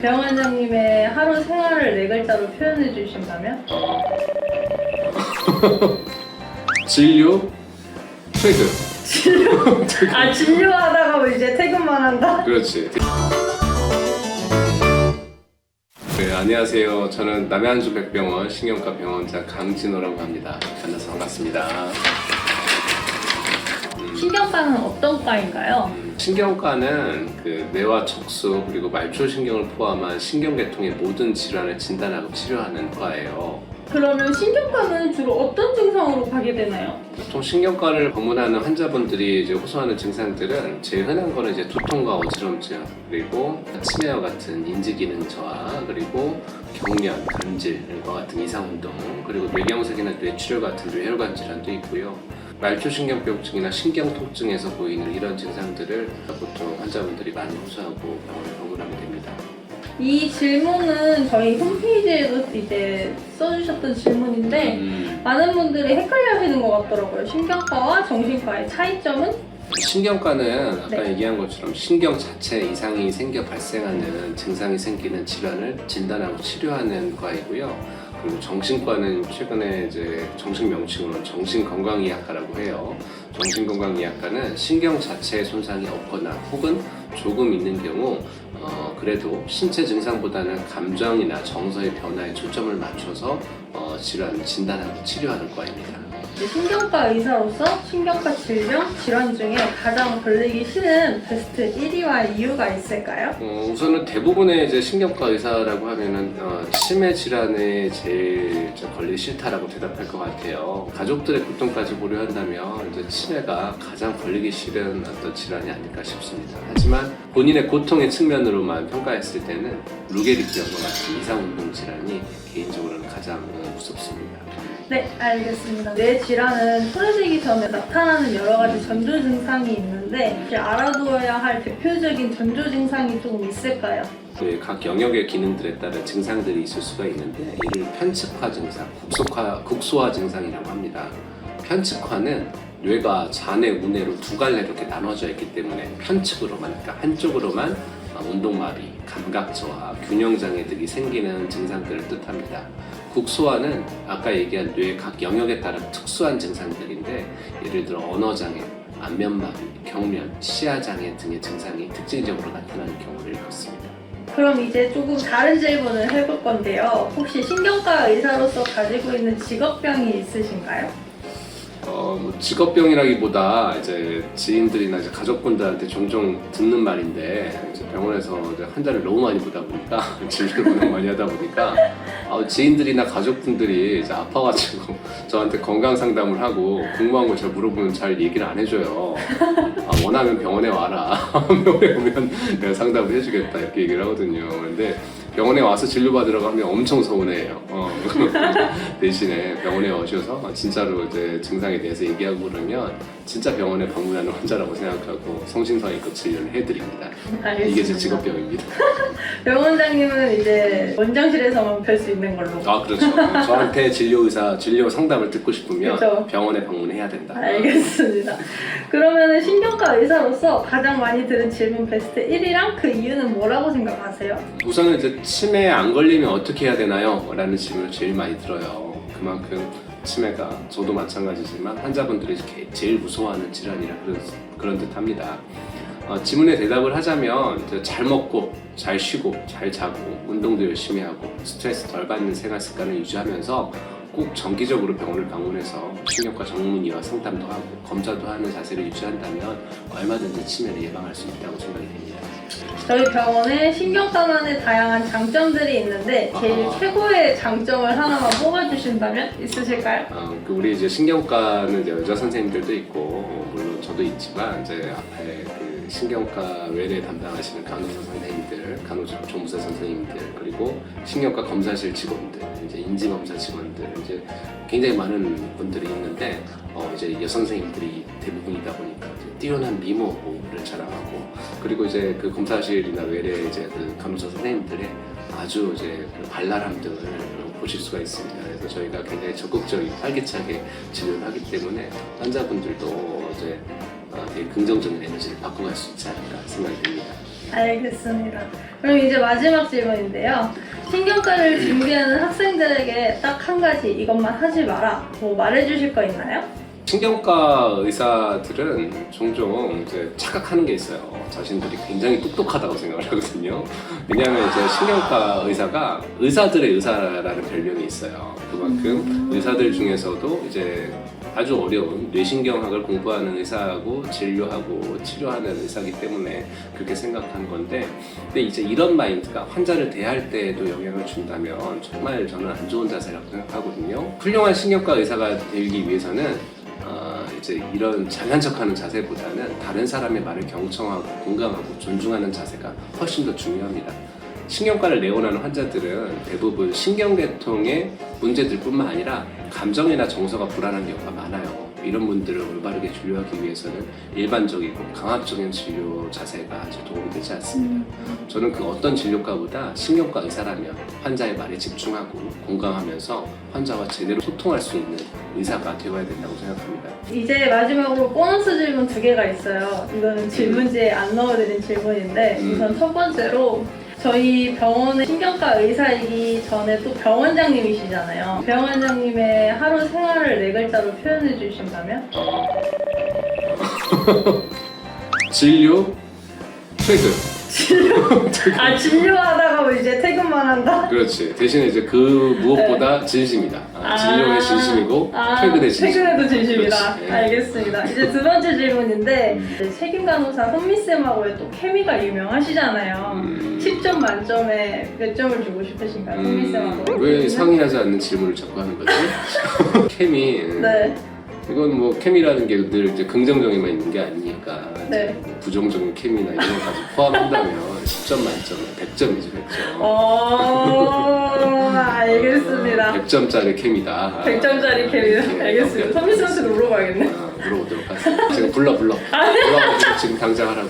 병원장님의 하루 생활을 네 글자로 표현해 주신다면? 진료, 퇴근. 진료? 아, 진료하다가 이제 퇴근만 한다? 그렇지. 네, 안녕하세요. 저는 남해안주백병원 신경과 병원장 강진호라고 합니다. 만나서 반갑습니다. 신경과는 어떤 과인가요? 신경과는 그 뇌와 척수 그리고 말초신경을 포함한 신경계통의 모든 질환을 진단하고 치료하는 과예요. 그러면 신경과는 주로 어떤 증상으로 가게 되나요? 보통 신경과를 방문하는 환자분들이 이제 호소하는 증상들은 제일 흔한 거는 이제 두통과 어지럼증, 그리고 치매와 같은 인지기능 저하, 그리고 경련, 간질과 같은 이상운동, 그리고 뇌경색이나 뇌출혈 같은 뇌혈관 질환도 있고요. 말초신경병증이나 신경통증에서 보이는 이런 증상들을 보통 환자분들이 많이 호소하고 병원에 방문하게 됩니다. 이 질문은 저희 홈페이지에도 이제 써주셨던 질문인데 많은 분들이 헷갈려 하시는 것 같더라고요. 신경과와 정신과의 차이점은? 신경과는 아까 네. 얘기한 것처럼 신경 자체에 이상이 생겨 발생하는 증상이 생기는 질환을 진단하고 치료하는 과이고요. 그리고 정신과는 최근에 이제 정식 명칭으로 정신건강의학과라고 해요. 정신건강의학과는 신경 자체에 손상이 없거나 혹은 조금 있는 경우 그래도 신체 증상보다는 감정이나 정서의 변화에 초점을 맞춰서 질환을 진단하고 치료하는 과입니다. 신경과 의사로서 신경과 질병, 질환 중에 가장 걸리기 싫은 베스트 1위와 이유가 있을까요? 우선은 대부분의 이제 신경과 의사라고 하면은 치매 질환에 제일 걸리기 싫다라고 대답할 것 같아요. 가족들의 고통까지 고려한다면 이제 치매가 가장 걸리기 싫은 어떤 질환이 아닐까 싶습니다. 하지만 본인의 고통의 측면으로만 평가했을 때는 루게릭병과 같은 이상운동 질환이 개인적으로는 가장 무섭습니다. 네, 알겠습니다. 뇌 질환은 소외되기 전에 나타나는 여러 가지 전조 증상이 있는데 이제 알아두어야 할 대표적인 전조 증상이 조금 있을까요? 각 영역의 기능들에 따른 증상들이 있을 수가 있는데 이를 편측화 증상, 국소화 증상이라고 합니다. 편측화는 뇌가 좌뇌, 우뇌로 두 갈래로 이렇게 나눠져 있기 때문에 편측으로만, 그러니까 한쪽으로만 운동마비, 감각저하, 균형장애 등이 생기는 증상들을 뜻합니다. 국소화는 아까 얘기한 뇌 각 영역에 따른 특수한 증상들인데 예를 들어 언어장애, 안면마비, 경련, 시야장애 등의 증상이 특징적으로 나타나는 경우를 일컫습니다. 그럼 이제 조금 다른 질문을 해볼 건데요. 혹시 신경과 의사로서 가지고 있는 직업병이 있으신가요? 직업병이라기보다 이제 지인들이나 이제 가족분들한테 종종 듣는 말인데 이제 병원에서 이제 환자를 너무 많이 보다 보니까 진료를 너무 많이 하다 보니까 지인들이나 가족분들이 이제 아파가지고 저한테 건강 상담을 하고 궁금한 걸 잘 물어보면 잘 얘기를 안 해줘요. 원하면 병원에 와라. 병원에 오면 내가 상담을 해주겠다 이렇게 얘기를 하거든요. 근데 병원에 와서 진료받으러 가면 엄청 서운해요. 대신에 병원에 오셔서 진짜로 이제 증상에 대해서 얘기하고 그러면 진짜 병원에 방문하는 환자라고 생각하고 성심성의껏 진료를 해드립니다. 알겠습니다. 이게 제 직업병입니다. 병원장님은 이제 원장실에서만 뵐 수 있는 걸로. 그렇죠. 저한테 진료 상담을 듣고 싶으면 그렇죠. 병원에 방문해야 된다. 알겠습니다. 그러면 신경과 의사로서 가장 많이 들은 질문 베스트 1위랑 그 이유는 뭐라고 생각하세요? 우선은 이제 치매에 안 걸리면 어떻게 해야 되나요? 라는 질문을 제일 많이 들어요. 그만큼 치매가 저도 마찬가지지만 환자분들이 제일 무서워하는 질환이라 그런 듯합니다. 질문에 대답을 하자면 이제 잘 먹고 잘 쉬고 잘 자고 운동도 열심히 하고 스트레스 덜 받는 생활 습관을 유지하면서 꼭 정기적으로 병원을 방문해서 신경과 전문의와 상담도 하고 검사도 하는 자세를 유지한다면 얼마든지 치매를 예방할 수 있다고 생각이 됩니다. 저희 병원에 신경과만의 다양한 장점들이 있는데 제일 최고의 장점을 하나만 뽑아주신다면 있으실까요? 우리 이제 신경과는 이제 여자 선생님들도 있고 물론 저도 있지만 이제 앞에 그 신경과 외래 담당하시는 간호사 선생님들, 간호사 조무사 선생님들, 그리고 신경과 검사실 직원들, 이제 인지검사 직원들, 이제 굉장히 많은 분들이 있는데 이제 여선생님들이 대부분이다 보니까 이제 뛰어난 미모를 자랑하고 그리고 이제 그 검사실이나 외래 이제 그 간호사 선생님들의 아주 이제 그 발랄함 등을 보실 수가 있습니다. 그래서 저희가 굉장히 적극적이고 활기차게 진료를 하기 때문에 환자분들도 이제 되게 긍정적인 에너지를 받고 갈 수 있지 않을까 생각이 듭니다. 알겠습니다. 그럼 이제 마지막 질문인데요. 신경과를 준비하는 학생들에게 딱 한 가지 이것만 하지 마라. 뭐 말해주실 거 있나요? 신경과 의사들은 종종 이제 착각하는 게 있어요. 자신들이 굉장히 똑똑하다고 생각을 하거든요. 왜냐하면 이제 신경과 의사가 의사들의 의사라는 별명이 있어요. 그만큼 의사들 중에서도 이제 아주 어려운 뇌신경학을 공부하는 의사하고 진료하고 치료하는 의사이기 때문에 그렇게 생각한 건데, 근데 이제 이런 마인드가 환자를 대할 때에도 영향을 준다면 정말 저는 안 좋은 자세라고 생각하거든요. 훌륭한 신경과 의사가 되기 위해서는 이제 이런 잘난 척하는 자세보다는 다른 사람의 말을 경청하고 공감하고 존중하는 자세가 훨씬 더 중요합니다. 신경과를 내원하는 환자들은 대부분 신경계통의 문제들뿐만 아니라 감정이나 정서가 불안한 경우가 많아요. 이런 분들을 올바르게 진료하기 위해서는 일반적이고 강압적인 진료 자세가 아주 도움이 되지 않습니다. 저는 그 어떤 진료과보다 신경과 의사라면 환자의 말에 집중하고 공감하면서 환자와 제대로 소통할 수 있는 의사가 되어야 된다고 생각합니다. 이제 마지막으로 보너스 질문 2개가 있어요. 이거는 질문지에 안 넣어드린 질문인데 우선 첫 번째로 저희 병원의 신경과 의사이기 전에 또 병원장님이시잖아요. 병원장님의 하루 생활을 4글자로 표현해 주신다면? 진료, 퇴근. 아, 진료하다가 뭐 이제 퇴근만 한다? 그렇지. 대신에 이제 그 무엇보다 진심이다. 진료의 진심이고 퇴근의 진심. 퇴근에도 진심이다. 그렇지. 알겠습니다. 이제 2번째 질문인데 이제 책임 간호사 선미쌤하고의 또 케미가 유명하시잖아요. 10점 만점에 몇 점을 주고 싶으신가요? 선미쌤하고. 왜 상의하지 않는 질문을 자꾸 하는 거지? 케미. 네. 이건 뭐 케미라는 게 늘 이제 긍정적인만 있는 게 아니니까 네. 부정적인 케미나 이런 것까지 포함한다면 10점 만점에 100점이지 100점. 알겠습니다. 100점짜리 케미다. 100점짜리 케미. 알겠습니다. 선미쌤한테도 물어봐야겠네. 물어보도록 하겠습니다. 지금 불러가지고 지금 당장 하라고.